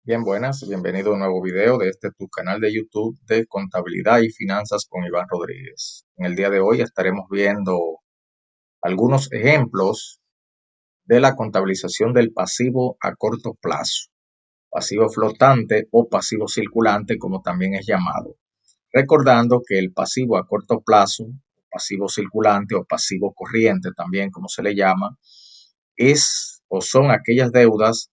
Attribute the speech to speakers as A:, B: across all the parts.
A: Bien, buenas, bienvenido a un nuevo video de tu canal de YouTube de Contabilidad y Finanzas con Iván Rodríguez. En el día de hoy estaremos viendo algunos ejemplos de la contabilización del pasivo a corto plazo, pasivo flotante o pasivo circulante, como también es llamado. Recordando que el pasivo a corto plazo, pasivo circulante o pasivo corriente, también como se le llama, es o son aquellas deudas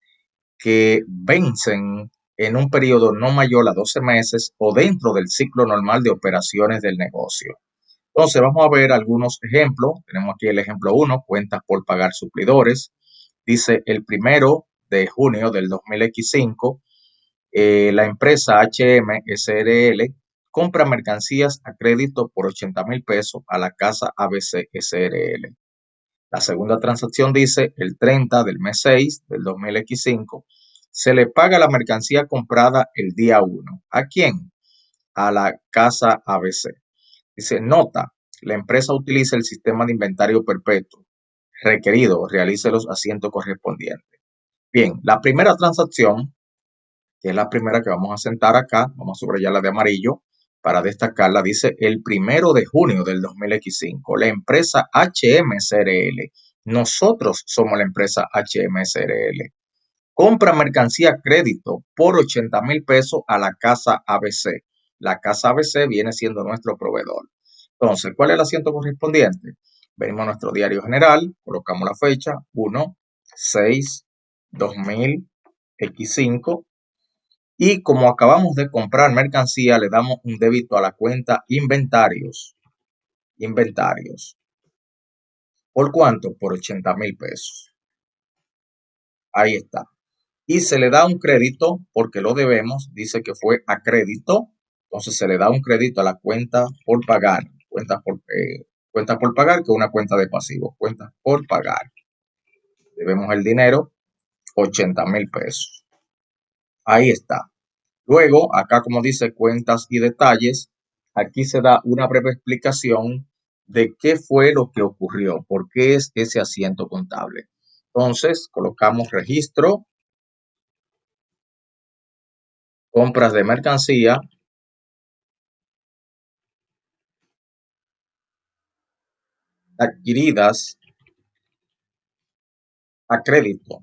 A: que vencen en un periodo no mayor a 12 meses o dentro del ciclo normal de operaciones del negocio. Entonces, vamos a ver algunos ejemplos. Tenemos aquí el ejemplo 1, cuentas por pagar suplidores. Dice el 1 de junio del 2005, la empresa HM SRL compra mercancías a crédito por 80,000 pesos a la casa ABC SRL. La segunda transacción dice el 30 del mes 6 del 2005, se le paga la mercancía comprada el día 1. ¿A quién? A la casa ABC. Dice, nota, la empresa utiliza el sistema de inventario perpetuo. Requerido, realice los asientos correspondientes. Bien, la primera transacción, que es la primera que vamos a sentar acá, vamos a subrayarla de amarillo para destacarla, dice el 1 de junio del 2005, la empresa HMCRL. Nosotros somos la empresa HMCRL. Compra mercancía a crédito por 80,000 pesos a la casa ABC. La casa ABC viene siendo nuestro proveedor. Entonces, ¿cuál es el asiento correspondiente? Venimos a nuestro diario general, colocamos la fecha 1/6/2000X5 y como acabamos de comprar mercancía, le damos un débito a la cuenta inventarios. Inventarios. ¿Por cuánto? Por 80,000 pesos. Ahí está. Y se le da un crédito porque lo debemos, dice que fue a crédito, entonces se le da un crédito a la cuenta por pagar, cuenta por pagar, que es una cuenta de pasivo, cuenta por pagar. Debemos el dinero, 80,000 pesos. Ahí está. Luego, acá como dice cuentas y detalles, aquí se da una breve explicación de qué fue lo que ocurrió, por qué es ese asiento contable. Entonces, colocamos registro, compras de mercancía adquiridas a crédito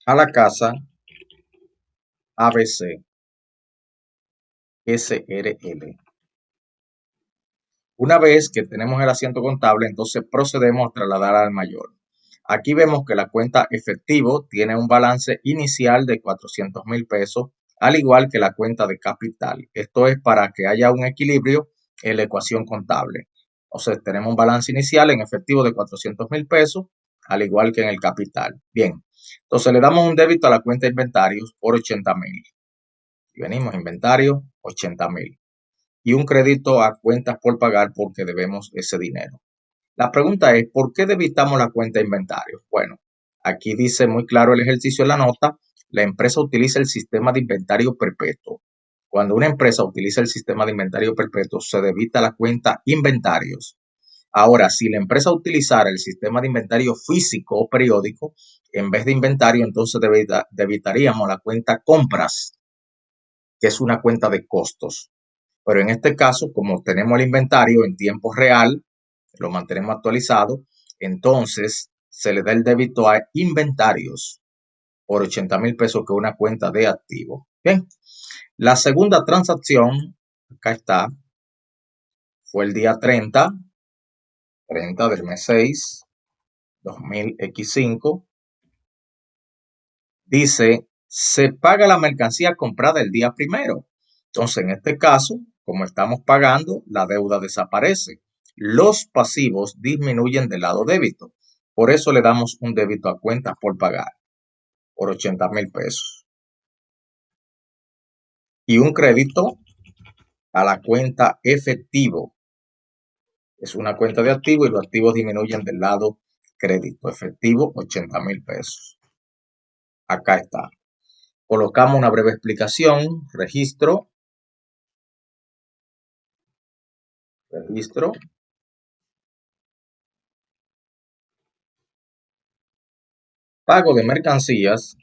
A: a la casa ABC SRL. Una vez que tenemos el asiento contable, entonces procedemos a trasladar al mayor. Aquí vemos que la cuenta efectivo tiene un balance inicial de 400,000 pesos, al igual que la cuenta de capital. Esto es para que haya un equilibrio en la ecuación contable. Entonces tenemos un balance inicial en efectivo de 400,000 pesos, al igual que en el capital. Bien, entonces le damos un débito a la cuenta de inventarios por 80,000. Y venimos inventario 80,000. Y un crédito a cuentas por pagar porque debemos ese dinero. La pregunta es, ¿por qué debitamos la cuenta de inventario? Bueno, aquí dice muy claro el ejercicio en la nota, la empresa utiliza el sistema de inventario perpetuo. Cuando una empresa utiliza el sistema de inventario perpetuo, se debita la cuenta inventarios. Ahora, si la empresa utilizara el sistema de inventario físico o periódico, en vez de inventario, entonces debitaríamos la cuenta compras, que es una cuenta de costos. Pero en este caso, como tenemos el inventario en tiempo real, lo mantenemos actualizado, entonces se le da el débito a inventarios por 80,000 pesos, que es una cuenta de activo. Bien, la segunda transacción, acá está, fue el día 30 del mes 6, 2000X5. Dice, se paga la mercancía comprada el día 1. Entonces, en este caso, como estamos pagando, la deuda desaparece. Los pasivos disminuyen del lado débito. Por eso le damos un débito a cuentas por pagar, por 80,000 pesos. Y un crédito a la cuenta efectivo. Es una cuenta de activos y los activos disminuyen del lado crédito. Efectivo, 80,000 pesos. Acá está. Colocamos una breve explicación, registro, registro, Pago de mercancías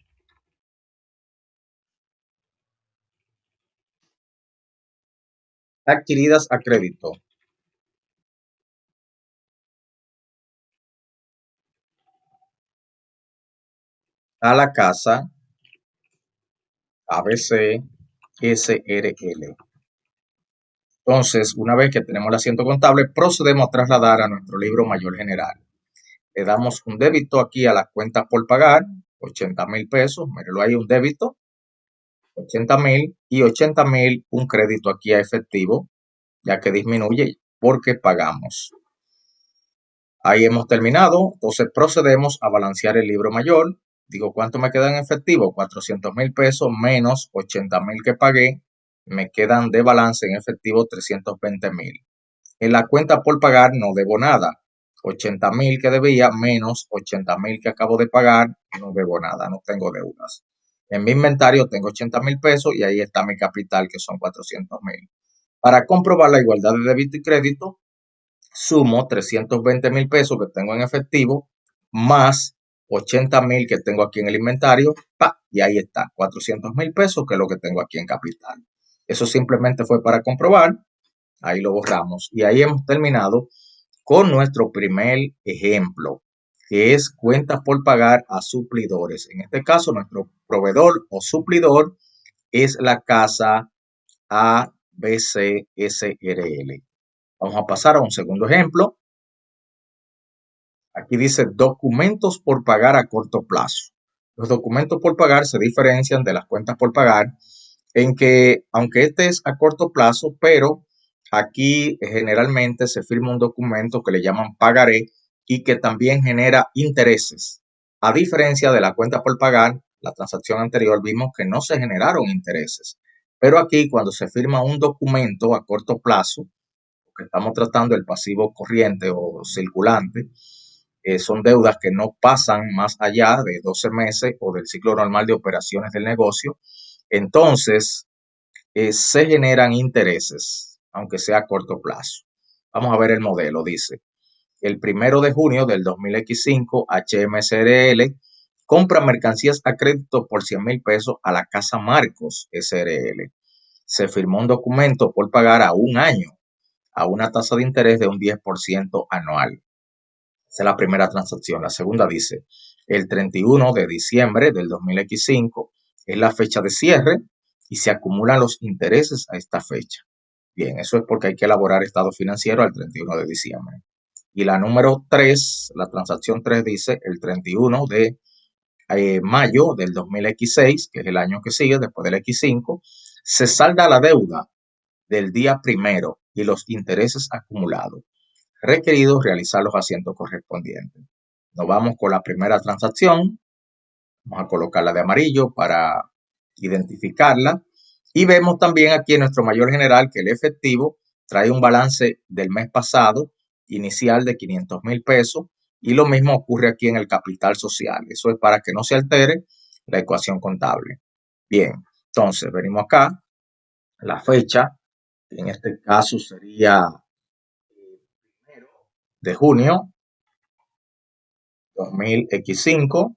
A: adquiridas a crédito a la casa ABC SRL. Entonces, una vez que tenemos el asiento contable, procedemos a trasladar a nuestro libro mayor general. Le damos un débito aquí a las cuentas por pagar, 80,000 pesos, míralo ahí, un débito, 80,000 y 80,000 un crédito aquí a efectivo, ya que disminuye porque pagamos. Ahí hemos terminado, entonces procedemos a balancear el libro mayor. Digo, ¿cuánto me queda en efectivo? 400,000 pesos menos 80,000 que pagué, me quedan de balance en efectivo 320,000. En la cuenta por pagar no debo nada. 80,000 que debía menos 80,000 que acabo de pagar, no debo nada, no tengo deudas. En mi inventario tengo 80,000 pesos y ahí está mi capital que son 400,000. Para comprobar la igualdad de débito y crédito, sumo 320,000 pesos que tengo en efectivo más 80,000 que tengo aquí en el inventario, ¡pa! Y ahí está, 400,000 pesos que es lo que tengo aquí en capital. Eso simplemente fue para comprobar. Ahí lo borramos. Y ahí hemos terminado con nuestro primer ejemplo, que es cuentas por pagar a suplidores. En este caso, nuestro proveedor o suplidor es la casa ABCSRL. Vamos a pasar a un segundo ejemplo. Aquí dice documentos por pagar a corto plazo. Los documentos por pagar se diferencian de las cuentas por pagar en que, aunque este es a corto plazo, pero aquí generalmente se firma un documento que le llaman pagaré y que también genera intereses. A diferencia de la cuenta por pagar, la transacción anterior vimos que no se generaron intereses. Pero aquí cuando se firma un documento a corto plazo, que estamos tratando el pasivo corriente o circulante, son deudas que no pasan más allá de 12 meses o del ciclo normal de operaciones del negocio. Entonces, se generan intereses, aunque sea a corto plazo. Vamos a ver el modelo, dice. El 1 de junio del 2005, HMSRL compra mercancías a crédito por 100,000 pesos a la Casa Marcos SRL. Se firmó un documento por pagar a un año a una tasa de interés de un 10% anual. Esa es la primera transacción. La segunda dice, el 31 de diciembre del 2005 es la fecha de cierre y se acumulan los intereses a esta fecha. Bien, eso es porque hay que elaborar estado financiero al 31 de diciembre. Y la número 3, la transacción 3 dice, el 31 de mayo del 2006, que es el año que sigue después del X5, se salda la deuda del día primero y los intereses acumulados. Requerido realizar los asientos correspondientes. Nos vamos con la primera transacción. Vamos a colocarla de amarillo para identificarla. Y vemos también aquí en nuestro mayor general que el efectivo trae un balance del mes pasado inicial de 500,000 pesos. Y lo mismo ocurre aquí en el capital social. Eso es para que no se altere la ecuación contable. Bien, entonces venimos acá. La fecha, en este caso sería 1 de junio 2005,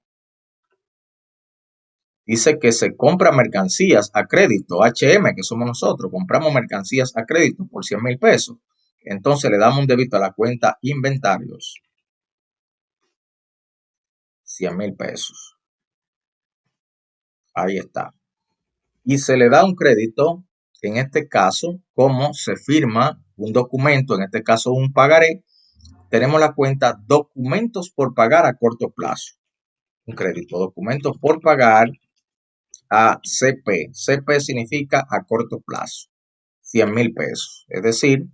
A: dice que se compra mercancías a crédito, HM, que somos nosotros, compramos mercancías a crédito por 100,000 pesos. Entonces le damos un débito a la cuenta inventarios, 100,000 pesos. Ahí está. Y se le da un crédito, en este caso, como se firma un documento, en este caso un pagaré, tenemos la cuenta documentos por pagar a corto plazo. Un crédito, documentos por pagar a CP. CP significa a corto plazo, 100,000 pesos. Es decir,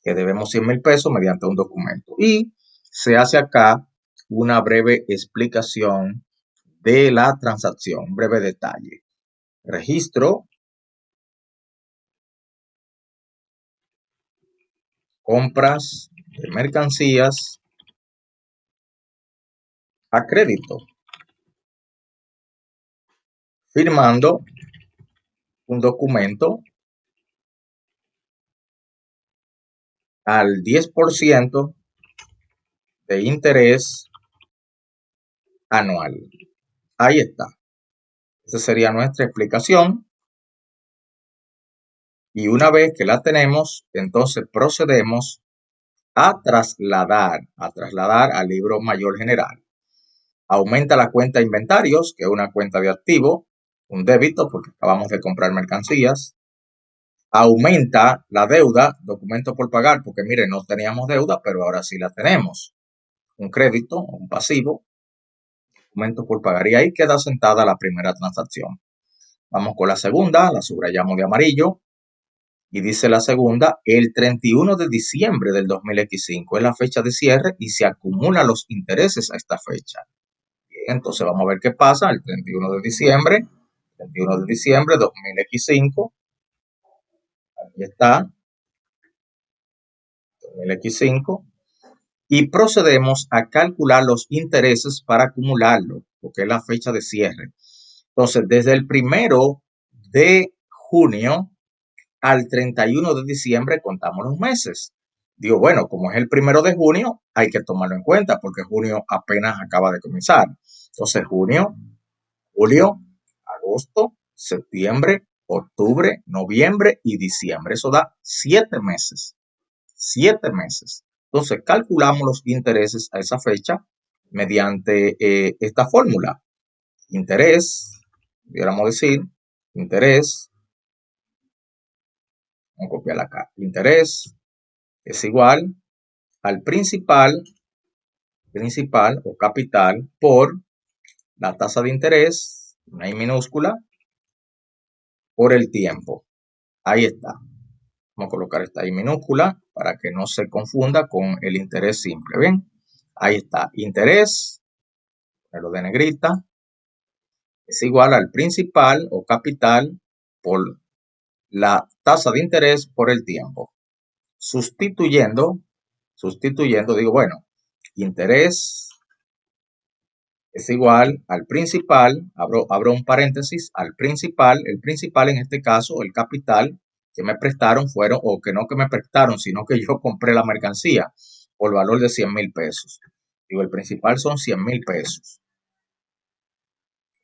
A: que debemos 100,000 pesos mediante un documento. Y se hace acá una breve explicación de la transacción, un breve detalle. Registro, compras de mercancías a crédito, firmando un documento al 10% de interés anual. Ahí está. Esa sería nuestra explicación. Y una vez que la tenemos, entonces procedemos a trasladar al libro mayor general. Aumenta la cuenta de inventarios, que es una cuenta de activo, un débito porque acabamos de comprar mercancías. Aumenta la deuda, documento por pagar, porque mire, no teníamos deuda, pero ahora sí la tenemos. Un crédito, un pasivo, documento por pagar. Y ahí queda sentada la primera transacción. Vamos con la segunda, la subrayamos de amarillo. Y dice la segunda, el 31 de diciembre del 2005 es la fecha de cierre y se acumulan los intereses a esta fecha. Bien, entonces vamos a ver qué pasa el 31 de diciembre, 31 de diciembre de 2005. Aquí está, 2005. Y procedemos a calcular los intereses para acumularlo, porque es la fecha de cierre. Entonces, desde el 1 de junio al 31 de diciembre contamos los meses. Digo, bueno, como es el 1 de junio, hay que tomarlo en cuenta porque junio apenas acaba de comenzar. Entonces, junio, julio, agosto, septiembre, octubre, noviembre y diciembre. Eso da 7 meses. 7 meses. Entonces, calculamos los intereses a esa fecha mediante esta fórmula. Interés, pudiéramos decir, interés, vamos a copiarla acá. Interés es igual al principal o capital por la tasa de interés, una I minúscula, por el tiempo. Ahí está. Vamos a colocar esta I minúscula para que no se confunda con el interés simple. ¿Ven? Ahí está. Interés, lo de negrita, es igual al principal o capital por la tasa de interés por el tiempo. Sustituyendo, digo, bueno, interés es igual al principal, abro un paréntesis, al principal, el principal en este caso, el capital que me prestaron fueron, o que no que me prestaron, sino que yo compré la mercancía por valor de 100,000 pesos. Digo, el principal son 100,000 pesos.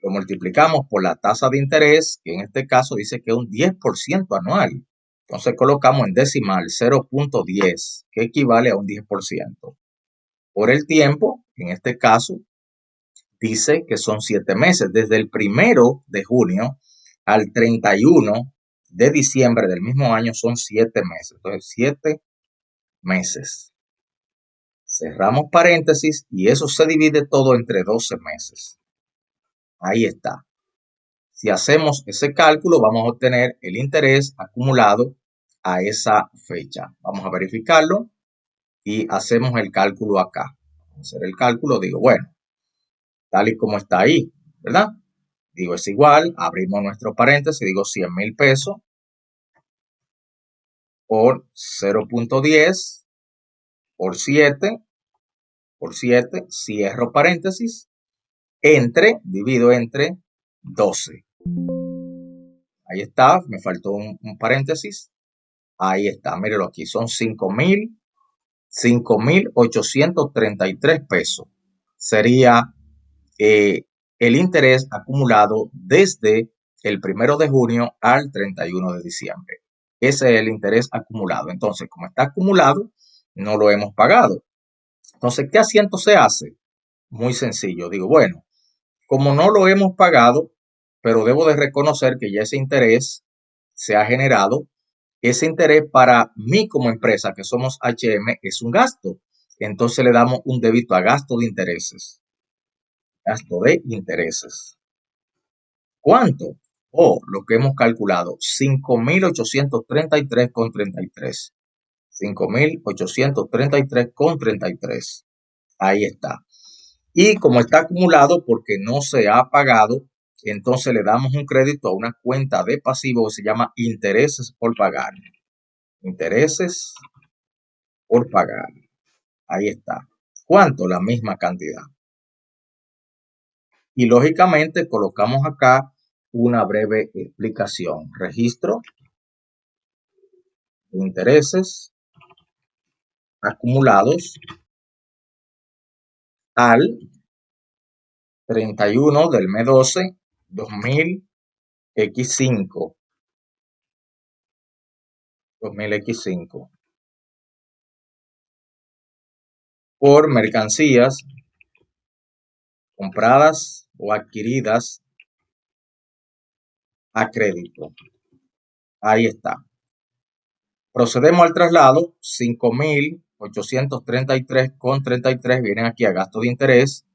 A: Lo multiplicamos por la tasa de interés, que en este caso dice que es un 10% anual. Entonces colocamos en decimal 0.10, que equivale a un 10%. Por el tiempo, en este caso, dice que son 7 meses, desde el 1 de junio al 31 de diciembre del mismo año son 7 meses. Entonces, 7 meses. Cerramos paréntesis y eso se divide todo entre 12 meses. Ahí está. Si hacemos ese cálculo, vamos a obtener el interés acumulado a esa fecha. Vamos a verificarlo y hacemos el cálculo acá. Vamos a hacer el cálculo, digo, bueno, tal y como está ahí, ¿verdad? Digo, es igual, abrimos nuestro paréntesis, digo 100,000 pesos por 0.10 por 7, cierro paréntesis, divido entre 12. Ahí está, me faltó un paréntesis. Ahí está, mírelo aquí, son 5,833 pesos. Sería el interés acumulado desde el 1 de junio al 31 de diciembre. Ese es el interés acumulado. Entonces, como está acumulado, no lo hemos pagado. Entonces, ¿qué asiento se hace? Muy sencillo. Digo, bueno, como no lo hemos pagado, pero debo de reconocer que ya ese interés se ha generado, ese interés para mí como empresa, que somos HM, es un gasto. Entonces le damos un débito a gasto de intereses. Gasto de intereses. ¿Cuánto? Lo que hemos calculado, 5,833,33. 5,833,33. Ahí está. Y como está acumulado porque no se ha pagado, entonces le damos un crédito a una cuenta de pasivo que se llama intereses por pagar. Intereses por pagar. Ahí está. ¿Cuánto? La misma cantidad. Y lógicamente colocamos acá una breve explicación. Registro de intereses acumulados al 31 del mes 12, 2000X5, 2000X5, por mercancías compradas o adquiridas a crédito. Ahí está. Procedemos al traslado, 5.833,33 vienen aquí a gasto de interés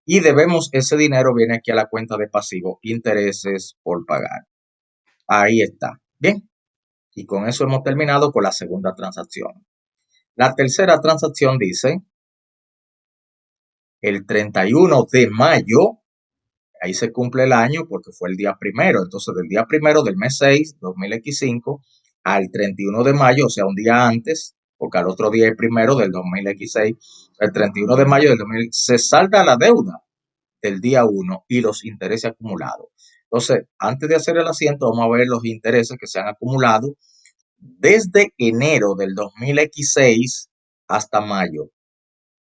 A: y debemos ese dinero, viene aquí a la cuenta de pasivo, intereses por pagar. Ahí está. Bien, y con eso hemos terminado con la segunda transacción. La tercera transacción dice, el 31 de mayo, ahí se cumple el año porque fue el día primero, entonces del día primero del mes 6, 2000X5, al 31 de mayo, o sea, un día antes, porque al otro día es primero del 2000X6, el 31 de mayo del 2000, se salda la deuda del día 1 y los intereses acumulados. Entonces, antes de hacer el asiento, vamos a ver los intereses que se han acumulado desde enero del 2000X6 hasta mayo.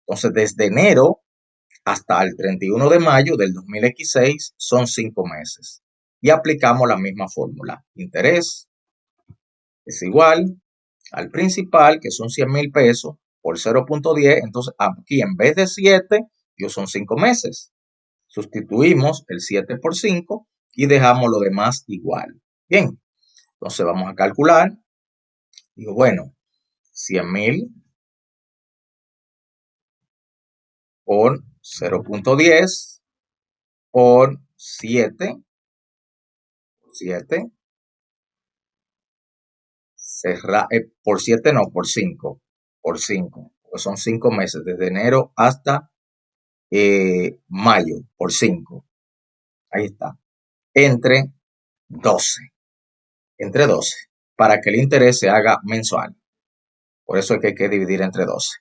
A: Entonces, desde enero hasta el 31 de mayo del 2016 son 5 meses. Y aplicamos la misma fórmula. Interés es igual al principal, que son 100,000 pesos, por 0.10. Entonces, aquí en vez de 7, son 5 meses. Sustituimos el 7 por 5 y dejamos lo demás igual. Bien, entonces vamos a calcular. Digo, bueno, 100,000 por 0.10 por 7, por 7 no, por 5, pues son 5 meses, desde enero hasta mayo, por 5, ahí está, entre 12, para que el interés se haga mensual, por eso es que hay que dividir entre 12,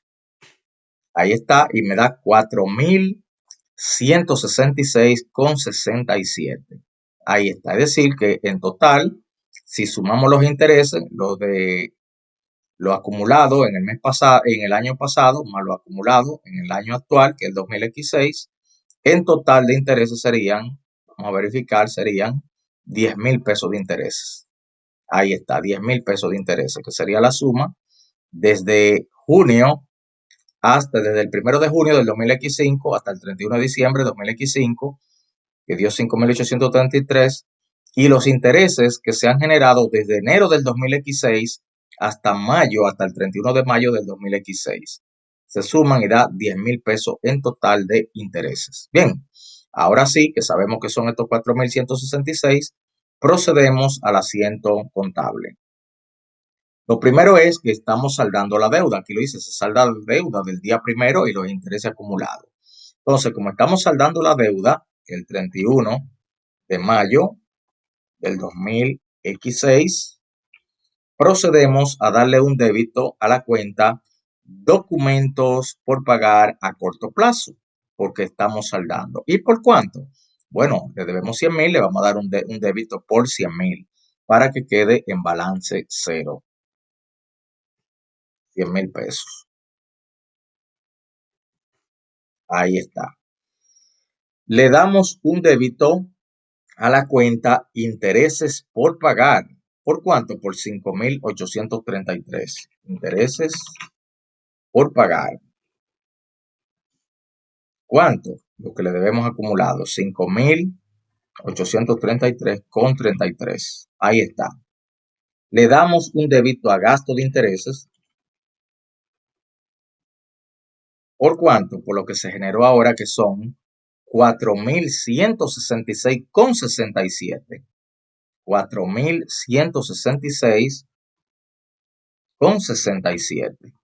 A: ahí está, y me da 4.166,67, ahí está, es decir, que en total, si sumamos los intereses, lo acumulado en el mes pasado, en el año pasado, más lo acumulado en el año actual, que es el 2016, en total de intereses serían, vamos a verificar, serían 10,000 pesos de intereses. Ahí está, 10,000 pesos de intereses, que sería la suma desde junio desde el 1 de junio del 2005 hasta el 31 de diciembre de 2005, que dio 5.833, y los intereses que se han generado desde enero del 2016 hasta mayo, hasta el 31 de mayo del 2016. Se suman y da 10,000 pesos en total de intereses. Bien, ahora sí que sabemos que son estos 4.166, procedemos al asiento contable. Lo primero es que estamos saldando la deuda. Aquí lo dice, se salda la deuda del día primero y los intereses acumulados. Entonces, como estamos saldando la deuda el 31 de mayo del 2000X6, procedemos a darle un débito a la cuenta documentos por pagar a corto plazo, porque estamos saldando. ¿Y por cuánto? Bueno, le debemos 100,000, le vamos a dar un débito por 100,000 para que quede en balance cero. 100,000 pesos. Ahí está. Le damos un débito a la cuenta intereses por pagar. ¿Por cuánto? Por 5.833. Intereses por pagar. ¿Cuánto? Lo que le debemos acumulado. 5.833,33. Ahí está. Le damos un débito a gasto de intereses. ¿Por cuánto? Por lo que se generó ahora, que son 4.166,67. 4.166,67.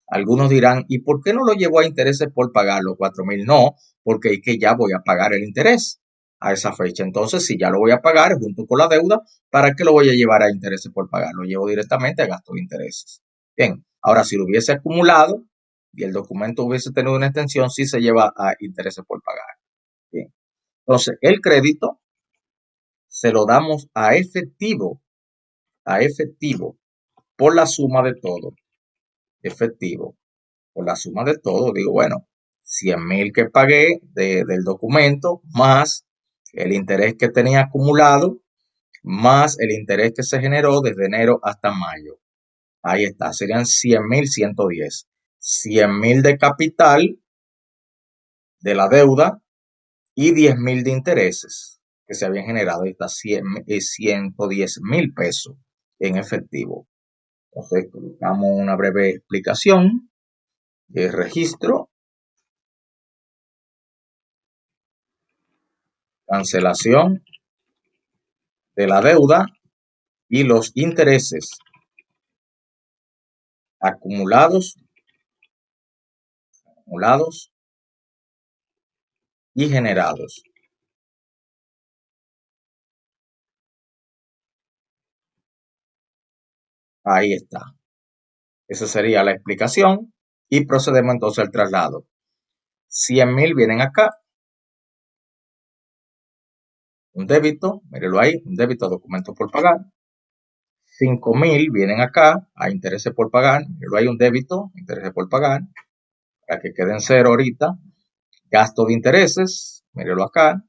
A: Algunos dirán, ¿y por qué no lo llevó a intereses por pagar los 4,000? No, porque es que ya voy a pagar el interés a esa fecha. Entonces, si ya lo voy a pagar junto con la deuda, ¿para qué lo voy a llevar a intereses por pagar? Lo llevo directamente a gasto de intereses. Bien, ahora si lo hubiese acumulado y el documento hubiese tenido una extensión, sí se lleva a intereses por pagar. Bien, entonces el crédito se lo damos a efectivo, por la suma de todo, efectivo, por la suma de todo, digo, bueno, 100,000 que pagué del documento, más el interés que tenía acumulado, más el interés que se generó desde enero hasta mayo. Ahí está, serían 100,110. 100,000 de capital de la deuda y 10,000 de intereses que se habían generado. Ahí está, 110,000 pesos en efectivo. Entonces, colocamos una breve explicación de registro, cancelación de la deuda y los intereses acumulados, y generados. Ahí está. Esa sería la explicación y procedemos entonces al traslado. 100,000 vienen acá, un débito, mírelo ahí, un débito a documentos por pagar. 5,000 vienen acá a intereses por pagar, mírelo ahí, un débito, intereses por pagar, para que queden cero ahorita. Gasto de intereses, mírelo acá,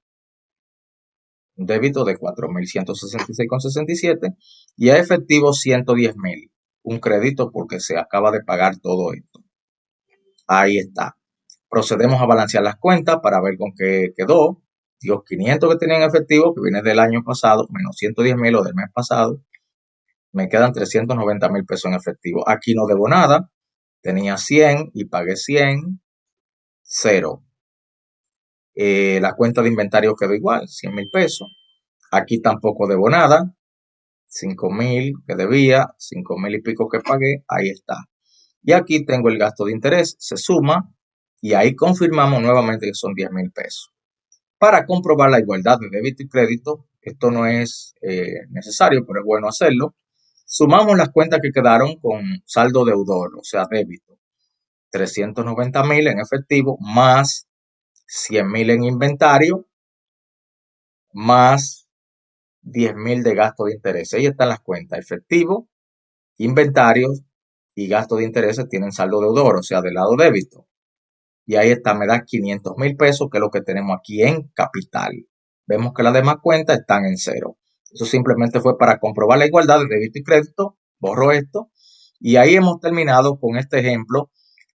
A: un débito de 4,166,67 y a efectivo 110,000, un crédito porque se acaba de pagar todo esto. Ahí está. Procedemos a balancear las cuentas para ver con qué quedó. Los 500 que tenía en efectivo, que viene del año pasado, menos 110,000 o del mes pasado, me quedan 390,000 pesos en efectivo. Aquí no debo nada. Tenía 100 y pagué 100, cero. La cuenta de inventario quedó igual, 100,000 pesos. Aquí tampoco debo nada. 5,000 que debía, 5,000 y pico que pagué, ahí está. Y aquí tengo el gasto de interés, se suma y ahí confirmamos nuevamente que son 10,000 pesos. Para comprobar la igualdad de débito y crédito, esto no es necesario, pero es bueno hacerlo. Sumamos las cuentas que quedaron con saldo deudor, o sea, débito. 390,000 en efectivo, más 100,000 en inventario, más 10,000 de gasto de interés. Ahí están las cuentas. Efectivo, inventarios y gasto de intereses tienen saldo deudor, o sea, del lado débito. Y ahí está, me da 500,000 pesos, que es lo que tenemos aquí en capital. Vemos que las demás cuentas están en cero. Eso simplemente fue para comprobar la igualdad de débito y crédito. Borro esto. Y ahí hemos terminado con este ejemplo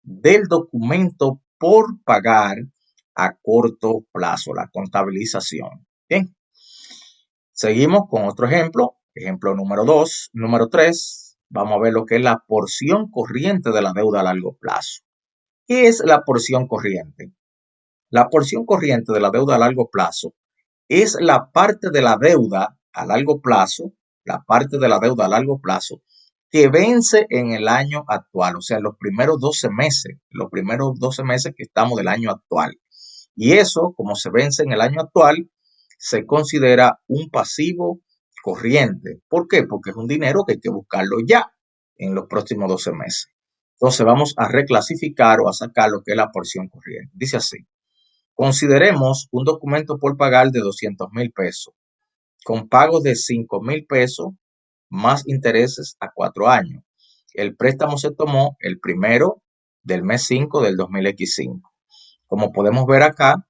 A: del documento por pagar a corto plazo, la contabilización. Bien. Seguimos con otro ejemplo. Ejemplo número 2. Número 3. Vamos a ver lo que es la porción corriente de la deuda a largo plazo. ¿Qué es la porción corriente? La porción corriente de la deuda a largo plazo es la parte de la deuda a largo plazo, que vence en el año actual, o sea, los primeros 12 meses que estamos del año actual. Y eso, como se vence en el año actual, se considera un pasivo corriente. ¿Por qué? Porque es un dinero que hay que buscarlo ya en los próximos 12 meses. Entonces vamos a reclasificar o a sacar lo que es la porción corriente. Dice así: consideremos un documento por pagar de 200,000 pesos, con pagos de 5,000 pesos más intereses a 4 años. El préstamo se tomó el primero del mes 5 del 2005. Como podemos ver acá,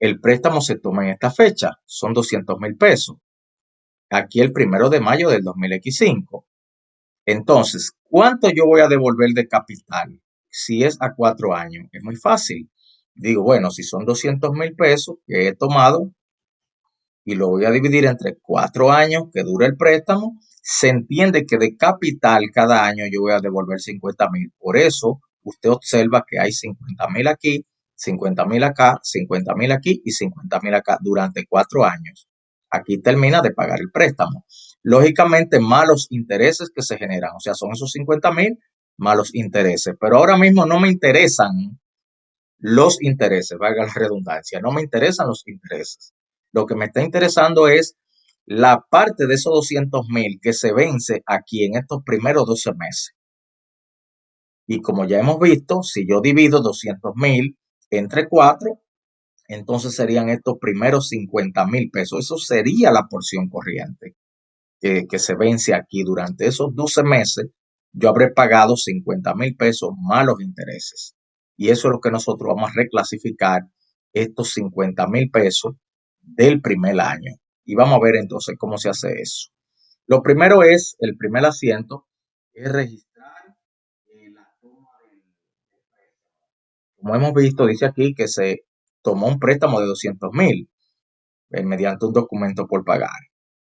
A: el préstamo se toma en esta fecha, son 200,000 pesos. Aquí el primero de mayo del 2005. Entonces, ¿cuánto yo voy a devolver de capital? Si es a 4 años, es muy fácil. Digo, bueno, si son 200,000 pesos que he tomado y lo voy a dividir entre 4 años que dura el préstamo, se entiende que de capital cada año yo voy a devolver 50,000. Por eso usted observa que hay 50,000 aquí, 50,000 acá, 50,000 aquí y 50,000 acá durante 4 años. Aquí termina de pagar el préstamo. Lógicamente, más los intereses que se generan, o sea, son esos 50,000 más los intereses. Pero ahora mismo no me interesan los intereses, valga la redundancia, no me interesan los intereses. Lo que me está interesando es la parte de esos 200,000 que se vence aquí en estos primeros 12 meses. Y como ya hemos visto, si yo divido 200,000 entre 4, entonces serían estos primeros 50,000 pesos. Eso sería la porción corriente que se vence aquí durante esos 12 meses. Yo habré pagado 50,000 pesos más los intereses. Y eso es lo que nosotros vamos a reclasificar estos 50,000 pesos del primer año. Y vamos a ver entonces cómo se hace eso. Lo primero es, el primer asiento, es registrar la toma del préstamo. Como hemos visto, dice aquí que se tomó un préstamo de 200,000 mediante un documento por pagar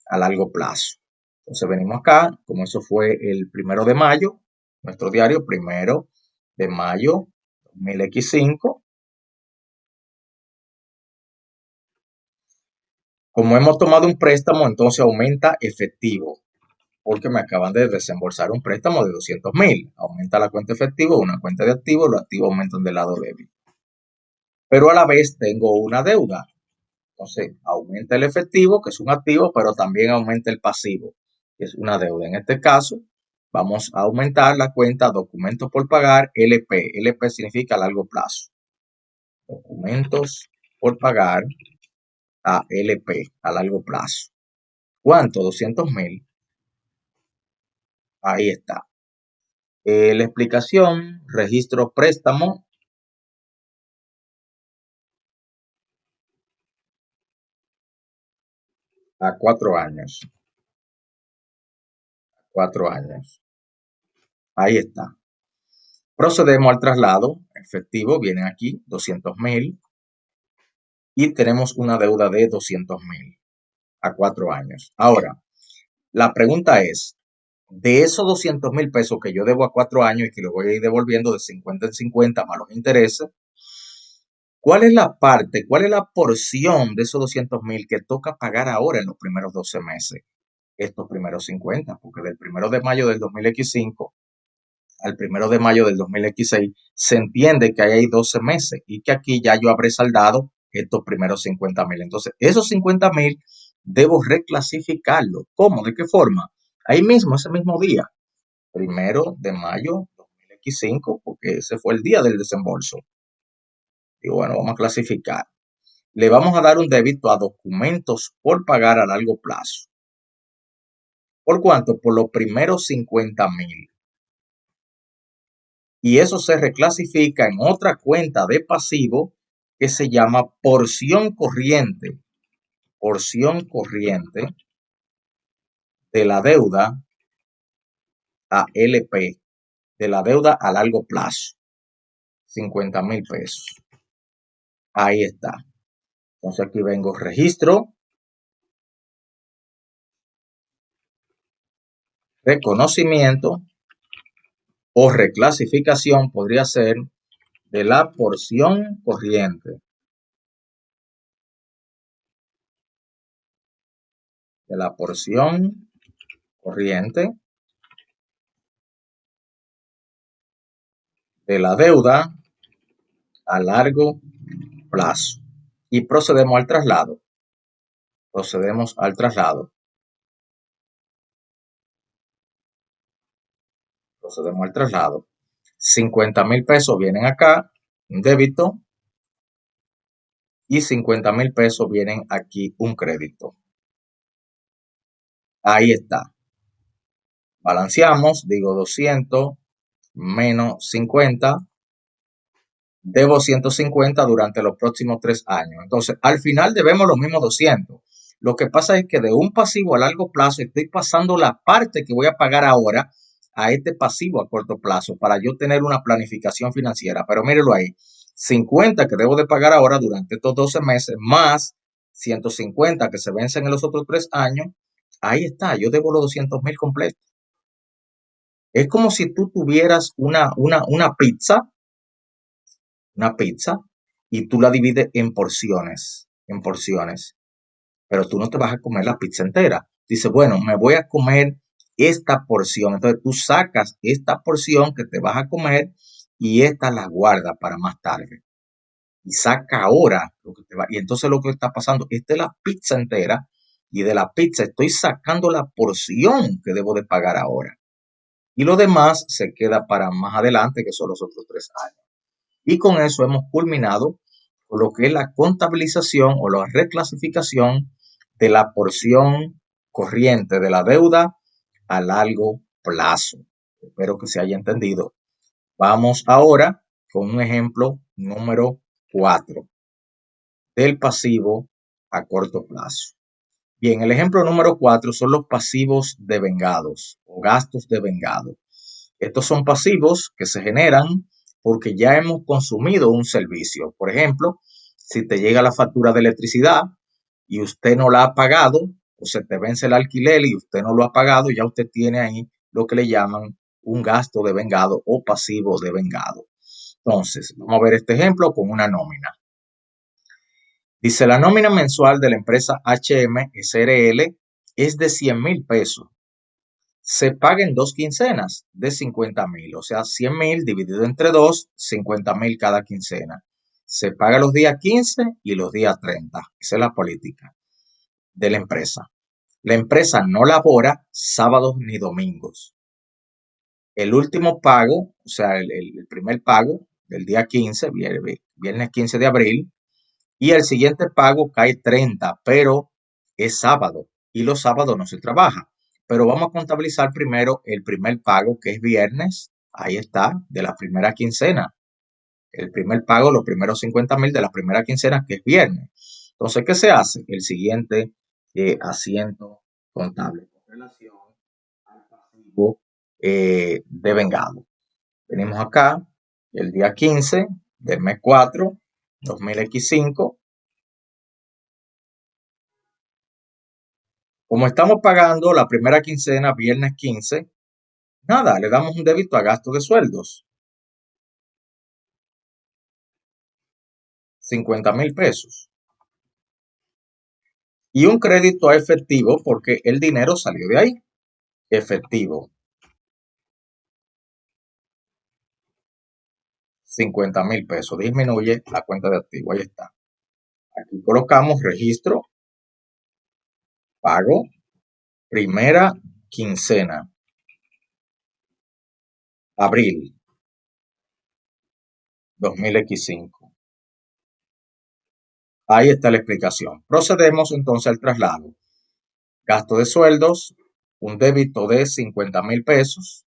A: a largo plazo. Entonces venimos acá, como eso fue el 1 de mayo, nuestro diario 1 de mayo 2005. Como hemos tomado un préstamo, entonces aumenta efectivo, porque me acaban de desembolsar un préstamo de 200,000. Aumenta la cuenta efectivo, una cuenta de activos, los activos aumentan del lado débil. Pero a la vez tengo una deuda. Entonces aumenta el efectivo, que es un activo, pero también aumenta el pasivo, que es una deuda. En este caso, vamos a aumentar la cuenta documentos por pagar LP. LP significa a largo plazo. Documentos por pagar a LP, a largo plazo. ¿Cuánto? 200,000. Ahí está. La explicación, registro préstamo a 4 años. 4 años. Ahí está. Procedemos al traslado efectivo, viene aquí 200,000 y tenemos una deuda de 200,000 a 4 años. Ahora, la pregunta es, de esos 200,000 pesos que yo debo a 4 años y que lo voy a ir devolviendo de 50 en 50 más los intereses, ¿cuál es la parte, cuál es la porción de esos 200,000 que toca pagar ahora en los primeros 12 meses? Estos primeros 50, porque del 1 de mayo del 2005 al 1 de mayo del 2016 se entiende que hay 12 meses y que aquí ya yo habré saldado estos primeros 50,000. Entonces, esos 50,000 debo reclasificarlo. ¿Cómo? ¿De qué forma? Ahí mismo, ese mismo día, 1 de mayo 2005, porque ese fue el día del desembolso. Y bueno, vamos a clasificar. Le vamos a dar un débito a documentos por pagar a largo plazo. ¿Por cuánto? Por los primeros 50,000. Y eso se reclasifica en otra cuenta de pasivo que se llama porción corriente. Porción corriente de la deuda a LP, de la deuda a largo plazo. 50,000 pesos. Ahí está. Entonces aquí vengo, registro, reconocimiento o reclasificación podría ser de la porción corriente. De la porción corriente de la deuda a largo plazo. Y procedemos al traslado. Procedemos al traslado. Procedemos al traslado. 50,000 pesos vienen acá, un débito, y 50,000 pesos vienen aquí, un crédito. Ahí está. Balanceamos, digo 200 menos 50, debo 150 durante los próximos 3 años. Entonces, al final debemos los mismos 200. Lo que pasa es que de un pasivo a largo plazo estoy pasando la parte que voy a pagar ahora a este pasivo a corto plazo para yo tener una planificación financiera. Pero mírelo ahí, 50 que debo de pagar ahora durante estos 12 meses más 150 que se vencen en los otros 3 años. Ahí está, yo debo los 200,000 completos. Es como si tú tuvieras una pizza, y tú la divides en porciones, pero tú no te vas a comer la pizza entera. Dice, bueno, me voy a comer esta porción. Entonces tú sacas esta porción que te vas a comer y esta la guarda para más tarde. Y saca ahora lo que te va. Y entonces lo que está pasando, esta es la pizza entera y de la pizza estoy sacando la porción que debo de pagar ahora. Y lo demás se queda para más adelante, que son los otros 3 años. Y con eso hemos culminado con lo que es la contabilización o la reclasificación de la porción corriente de la deuda a largo plazo. Espero que se haya entendido. Vamos ahora con un ejemplo número 4 del pasivo a corto plazo. Bien, el ejemplo número 4 son los pasivos devengados o gastos devengados. Estos son pasivos que se generan porque ya hemos consumido un servicio. Por ejemplo, si te llega la factura de electricidad y usted no la ha pagado, o se te vence el alquiler y usted no lo ha pagado, ya usted tiene ahí lo que le llaman un gasto devengado o pasivo devengado. Entonces, vamos a ver este ejemplo con una nómina. Dice, la nómina mensual de la empresa HM SRL es de 100,000 pesos. Se paga en 2 quincenas de 50,000, o sea, 100,000 dividido entre 2, 50,000 cada quincena. Se paga los días 15 y los días 30. Esa es la política de la empresa. La empresa no labora sábados ni domingos. El último pago, o sea, el primer pago del día 15, viernes 15 de abril, y el siguiente pago cae 30, pero es sábado y los sábados no se trabaja. Pero vamos a contabilizar primero el primer pago, que es viernes. Ahí está, de la primera quincena. El primer pago, los primeros 50,000 de la primera quincena, que es viernes. Entonces, ¿qué se hace? El siguiente asiento contable con relación al pasivo devengado. Venimos acá, el día 15 del mes 4, 2005. Como estamos pagando la primera quincena, viernes 15, nada, le damos un débito a gasto de sueldos, 50,000 pesos. Y un crédito a efectivo porque el dinero salió de ahí, efectivo, 50,000 pesos. Disminuye la cuenta de activo, ahí está. Aquí colocamos registro, pago, primera quincena, abril 2005. Ahí está la explicación. Procedemos entonces al traslado. Gasto de sueldos, un débito de 50,000 pesos.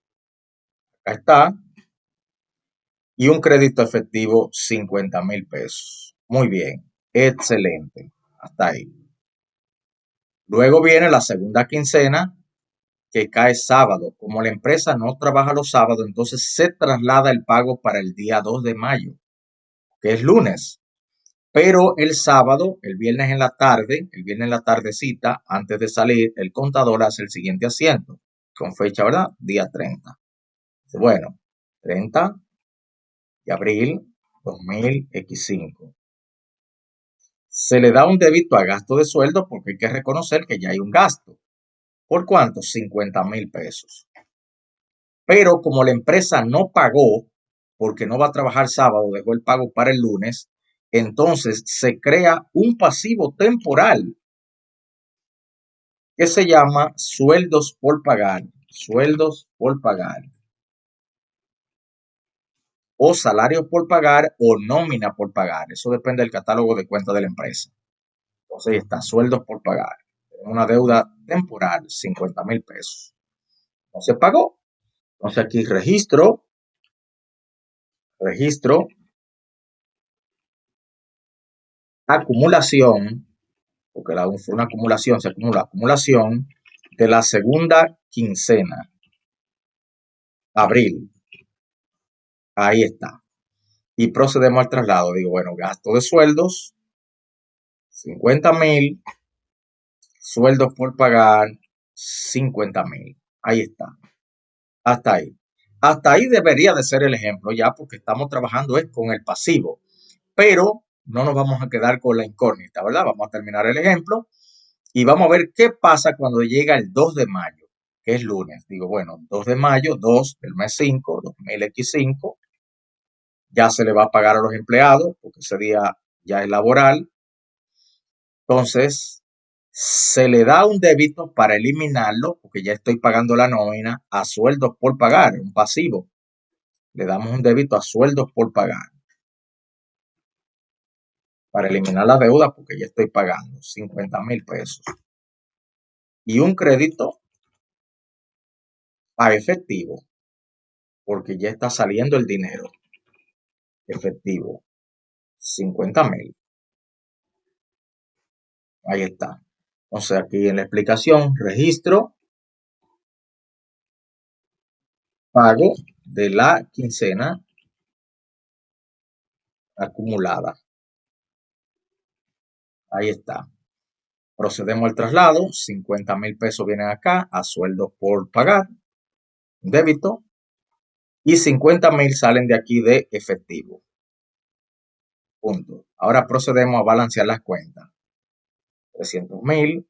A: Acá está. Y un crédito efectivo 50,000 pesos. Muy bien, excelente. Hasta ahí. Luego viene la segunda quincena que cae sábado. Como la empresa no trabaja los sábados, entonces se traslada el pago para el día 2 de mayo, que es lunes. Pero el sábado, el viernes en la tarde, el viernes en la tardecita, antes de salir, el contador hace el siguiente asiento, con fecha, ¿verdad? Día 30. Bueno, 30 de abril 2005. Se le da un débito a gasto de sueldo porque hay que reconocer que ya hay un gasto. ¿Por cuánto? 50,000 pesos. Pero como la empresa no pagó, porque no va a trabajar sábado, dejó el pago para el lunes, entonces se crea un pasivo temporal que se llama sueldos por pagar, sueldos por pagar, o salarios por pagar o nómina por pagar. Eso depende del catálogo de cuentas de la empresa. Entonces ahí está, sueldos por pagar. Una deuda temporal, 50,000 pesos. No se pagó. Entonces aquí registro, acumulación, porque fue una acumulación, se acumula acumulación de la segunda quincena, abril. Ahí está. Y procedemos al traslado. Digo, bueno, gasto de sueldos, 50,000, sueldos por pagar, 50,000. Ahí está. Hasta ahí. Hasta ahí debería de ser el ejemplo ya, porque estamos trabajando es con el pasivo. Pero no nos vamos a quedar con la incógnita, ¿verdad? Vamos a terminar el ejemplo y vamos a ver qué pasa cuando llega el 2 de mayo, que es lunes. Digo, bueno, 2 de mayo, 2 del mes 5, 2005, ya se le va a pagar a los empleados, porque ese día ya es laboral. Entonces, se le da un débito para eliminarlo, porque ya estoy pagando la nómina, a sueldos por pagar, un pasivo. Le damos un débito a sueldos por pagar, para eliminar la deuda, porque ya estoy pagando 50,000 pesos. Y un crédito a efectivo, porque ya está saliendo el dinero. efectivo, 50,000. Ahí está. Entonces aquí en la explicación, registro, pago de la quincena acumulada. Ahí está. Procedemos al traslado, 50,000 pesos vienen acá a sueldo por pagar, débito, y 50,000 salen de aquí de efectivo. Punto. Ahora procedemos a balancear las cuentas. 300,000,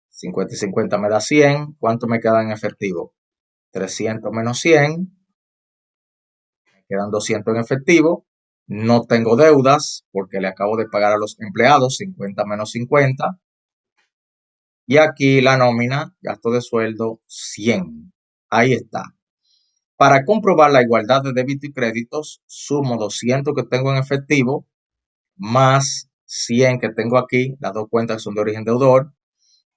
A: 50 y 50 me da 100. ¿Cuánto me queda en efectivo? 300 menos 100, me quedan 200 en efectivo. No tengo deudas porque le acabo de pagar a los empleados 50 menos 50. Y aquí la nómina, gasto de sueldo, 100. Ahí está. Para comprobar la igualdad de débito y créditos, sumo 200 que tengo en efectivo más 100 que tengo aquí, las dos cuentas son de origen deudor,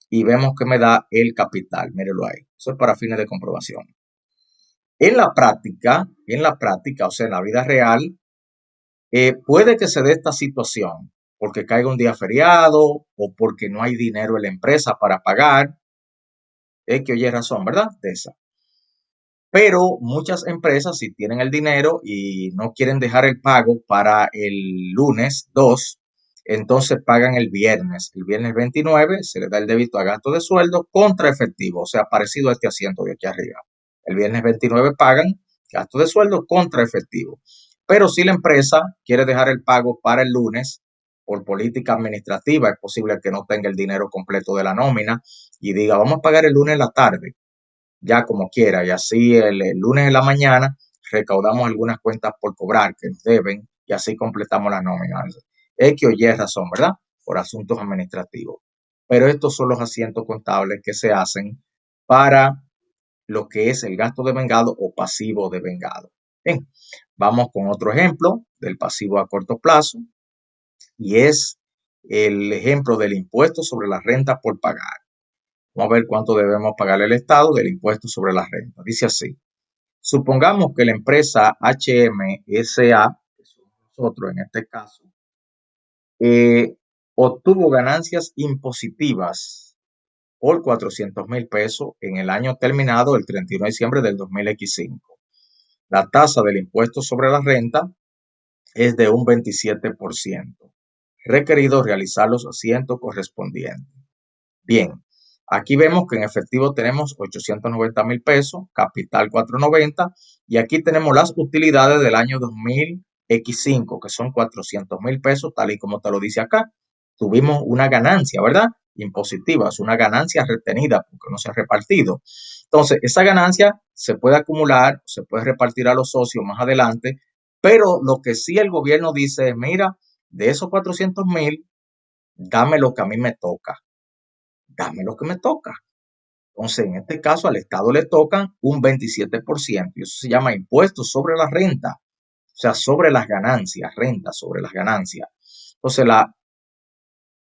A: y vemos que me da el capital. Mírelo ahí. Eso es para fines de comprobación. En la práctica, o sea, en la vida real, puede que se dé esta situación porque caiga un día feriado o porque no hay dinero en la empresa para pagar. Que oye razón, ¿verdad? De esa. Pero muchas empresas, si tienen el dinero y no quieren dejar el pago para el lunes 2, entonces pagan el viernes. El viernes 29 se le da el débito a gasto de sueldo contra efectivo, o sea, parecido a este asiento de aquí arriba. El viernes 29 pagan gasto de sueldo contra efectivo. Pero si la empresa quiere dejar el pago para el lunes, por política administrativa, es posible que no tenga el dinero completo de la nómina y diga, vamos a pagar el lunes en la tarde ya como quiera, y así el lunes en la mañana recaudamos algunas cuentas por cobrar que nos deben y así completamos la nómina. X o Y razón, ¿verdad? Por asuntos administrativos. Pero estos son los asientos contables que se hacen para lo que es el gasto de vengado o pasivo de vengado. Bien, vamos con otro ejemplo del pasivo a corto plazo y es el ejemplo del impuesto sobre la renta por pagar. Vamos a ver cuánto debemos pagarle al Estado del impuesto sobre la renta. Dice así. Supongamos que la empresa HMSA, que somos nosotros en este caso, obtuvo ganancias impositivas por 400,000 pesos en el año terminado el 31 de diciembre del 2005. La tasa del impuesto sobre la renta es de un 27%. Requerido realizar los asientos correspondientes. Bien, aquí vemos que en efectivo tenemos 890,000 pesos, capital 490, y aquí tenemos las utilidades del año 2005, que son 400,000 pesos, tal y como te lo dice acá. Tuvimos una ganancia, ¿verdad? Impositiva, es una ganancia retenida porque no se ha repartido. Entonces, esa ganancia se puede acumular, se puede repartir a los socios más adelante, pero lo que sí el gobierno dice es, mira, de esos 400,000, dame lo que a mí me toca, dame lo que me toca. Entonces, en este caso, al Estado le tocan un 27%, y eso se llama impuesto sobre la renta, o sea, sobre las ganancias, renta sobre las ganancias. Entonces,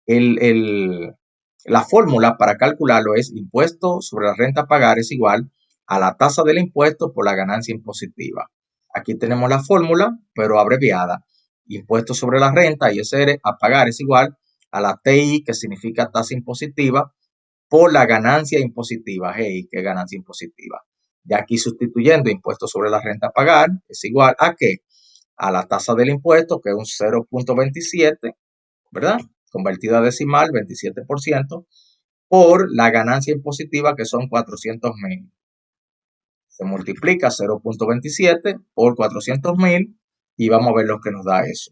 A: el, el, la fórmula para calcularlo es impuesto sobre la renta a pagar es igual a la tasa del impuesto por la ganancia impositiva. Aquí tenemos la fórmula, pero abreviada. Impuesto sobre la renta, ISR, a pagar es igual a la TI, que significa tasa impositiva, por la ganancia impositiva. Hey, ¿qué ganancia impositiva? Ya aquí sustituyendo impuesto sobre la renta a pagar es igual a ¿qué? A la tasa del impuesto, que es un 0.27, ¿verdad? Convertida a decimal, 27%, por la ganancia impositiva, que son 400,000. Se multiplica 0.27 por 400,000 y vamos a ver lo que nos da eso.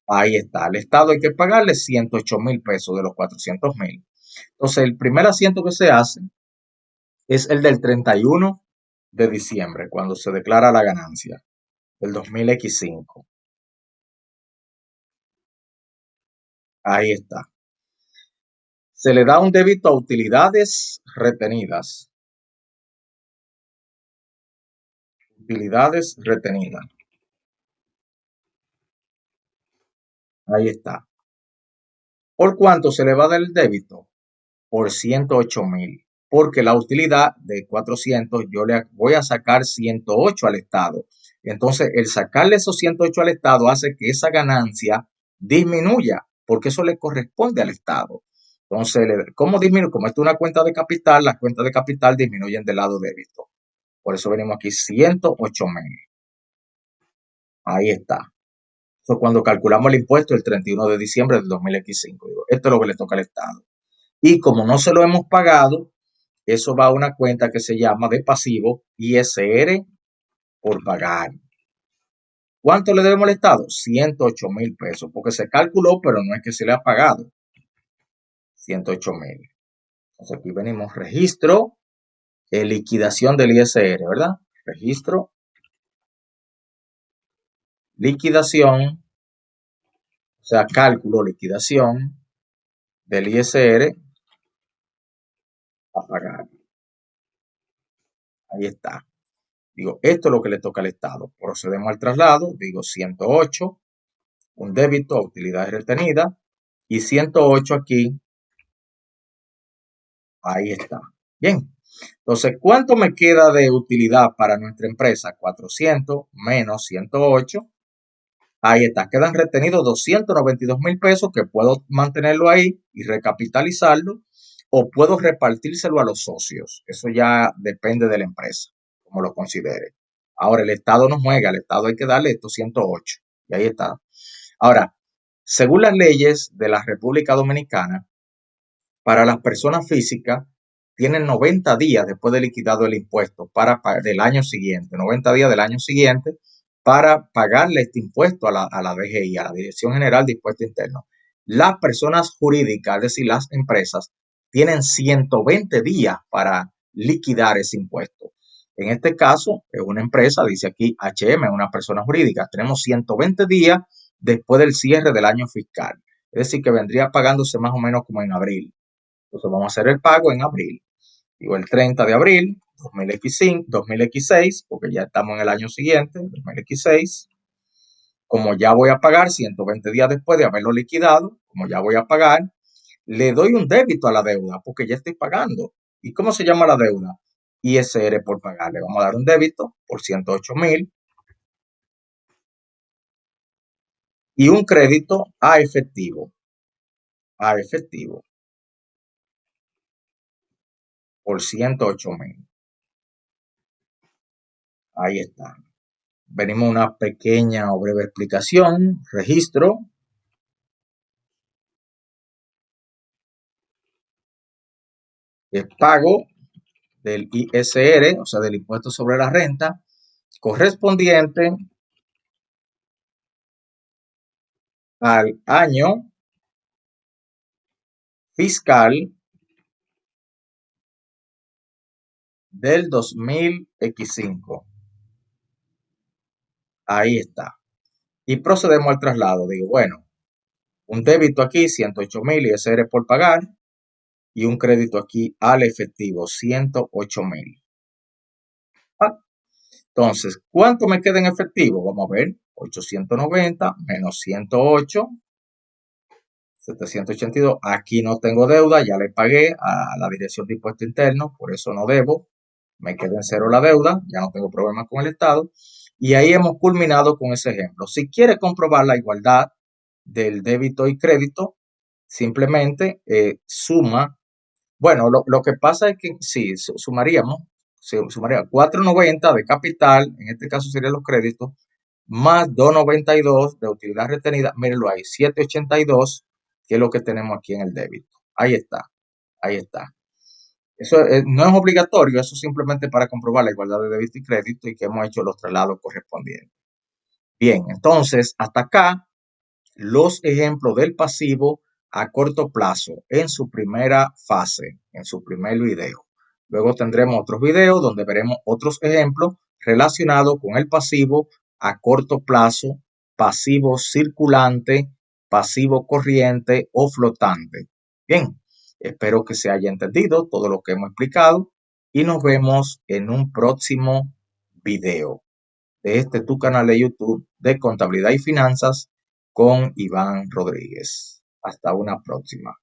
A: Ahí está. Al Estado hay que pagarle 108,000 pesos de los 400,000. Entonces, el primer asiento que se hace es el del 31 de diciembre, cuando se declara la ganancia del 2005. Ahí está. Se le da un débito a utilidades retenidas. Utilidades retenidas. Ahí está. ¿Por cuánto se le va a dar el débito? Por 108,000. porque la utilidad de 400 yo le voy a sacar 108 al Estado. Entonces, el sacarle esos 108 al Estado hace que esa ganancia disminuya, porque eso le corresponde al Estado. Entonces, ¿cómo disminuye? Como esto es una cuenta de capital, las cuentas de capital disminuyen del lado débito. Por eso venimos aquí 108,000. Ahí está. Eso cuando calculamos el impuesto el 31 de diciembre del 2025. Digo, esto es lo que le toca al Estado. Y como no se lo hemos pagado, eso va a una cuenta que se llama de pasivo ISR por pagar. ¿Cuánto le debemos al Estado? 108,000 pesos, porque se calculó, pero no es que se le ha pagado. 108,000. Entonces aquí venimos, registro, liquidación del ISR, ¿verdad? Registro, liquidación, o sea, cálculo, liquidación del ISR a pagar. Ahí está. Digo, esto es lo que le toca al Estado. Procedemos al traslado, digo 108, un débito a utilidades retenidas, y 108 aquí, ahí está. Bien, entonces, ¿cuánto me queda de utilidad para nuestra empresa? 400 menos 108. Ahí está, quedan retenidos 292,000 pesos que puedo mantenerlo ahí y recapitalizarlo, o puedo repartírselo a los socios. Eso ya depende de la empresa, como lo considere. Ahora, el Estado no juega, al Estado hay que darle estos 108. Y ahí está. Ahora, según las leyes de la República Dominicana, para las personas físicas tienen 90 días después de liquidado el impuesto del año siguiente, 90 días del año siguiente para pagarle este impuesto a la DGI, a la Dirección General de Impuestos Internos. Las personas jurídicas, es decir, las empresas, tienen 120 días para liquidar ese impuesto. En este caso, es una empresa, dice aquí HM, una persona jurídica. Tenemos 120 días después del cierre del año fiscal. Es decir, que vendría pagándose más o menos como en abril. Entonces vamos a hacer el pago en abril. Digo, el 30 de abril 2006, porque ya estamos en el año siguiente, 2006. Como ya voy a pagar 120 días después de haberlo liquidado, como ya voy a pagar, le doy un débito a la deuda, porque ya estoy pagando. ¿Y cómo se llama la deuda? ISR por pagar. Le vamos a dar un débito por 108,000 y un crédito a efectivo por 108,000. Ahí está. Venimos a una pequeña o breve explicación. Registro. El pago del ISR, o sea, del impuesto sobre la renta, correspondiente al año fiscal del 2005. Ahí está. Y procedemos al traslado. Digo, bueno, un débito aquí, 108,000 ISR por pagar, y un crédito aquí al efectivo, 108,000. Ah, entonces, ¿cuánto me queda en efectivo? Vamos a ver, 890 menos 108, 782. Aquí no tengo deuda, ya le pagué a la Dirección de Impuestos Internos, por eso no debo. Me queda en cero la deuda, ya no tengo problemas con el Estado. Y ahí hemos culminado con ese ejemplo. Si quiere comprobar la igualdad del débito y crédito, simplemente suma. Bueno, lo que pasa es que sí, sumaríamos 490 de capital, en este caso serían los créditos, más 292 de utilidad retenida. Mírenlo ahí, 782, que es lo que tenemos aquí en el débito. Ahí está, ahí está. Eso no es obligatorio, eso simplemente para comprobar la igualdad de débito y crédito y que hemos hecho los traslados correspondientes. Bien, entonces, hasta acá los ejemplos del pasivo a corto plazo en su primera fase, en su primer video. Luego tendremos otros videos donde veremos otros ejemplos relacionados con el pasivo a corto plazo, pasivo circulante, pasivo corriente o flotante. Bien, espero que se haya entendido todo lo que hemos explicado y nos vemos en un próximo video de tu canal de YouTube de Contabilidad y Finanzas con Iván Rodríguez. Hasta una próxima.